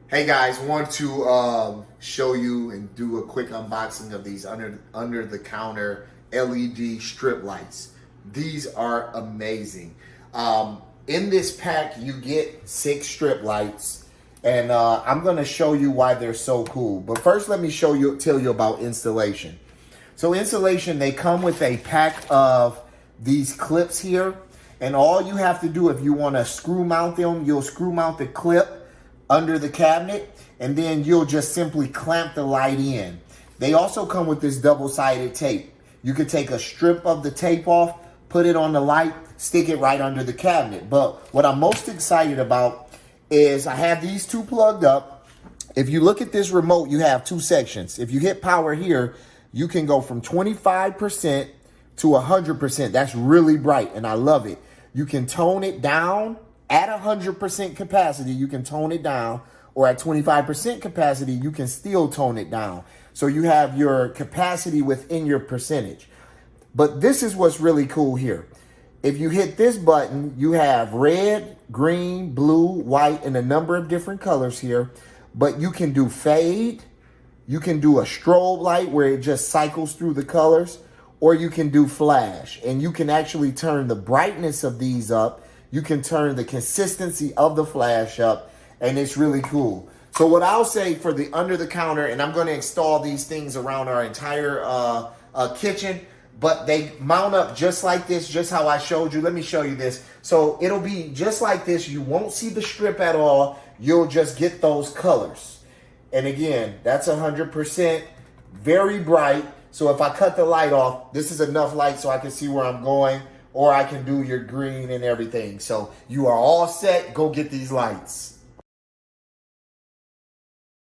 Hey guys, want to show you and do a quick unboxing of these under the counter LED strip lights. These are amazing. In this pack, you get 6 strip lights, and I'm going to show you why they're so cool. But first, let me tell you about installation. So installation, they come with a pack of these clips here, and all you have to do if you want to screw mount them, you'll screw mount the clip under the cabinet, and then you'll just simply clamp the light in. They also come with this double-sided tape. You could take a strip of the tape off, put it on the light, stick it right under the cabinet. But what I'm most excited about is I have these two plugged up. If you look at this remote, you have 2 sections. If you hit power here, you can go from 25% to 100%. That's really bright, and I love it. You can tone it down. At 100% capacity, you can tone it down, or at 25% capacity, you can still tone it down. So you have your capacity within your percentage. But this is what's really cool here. If you hit this button, you have red, green, blue, white, and a number of different colors here. But you can do fade, you can do a strobe light where it just cycles through the colors, or you can do flash. And you can actually turn the brightness of these up. You can turn the consistency of the flash up, and it's really cool. So what I'll say for the under the counter, and I'm going to install these things around our entire kitchen, but they mount up just like this, just how I showed you. Let me show you this. So it'll be just like this. You won't see the strip at all. You'll just get those colors. And again, that's 100%, very bright. So if I cut the light off, this is enough light so I can see where I'm going, or I can do your green and everything. So you are all set. Go get these lights.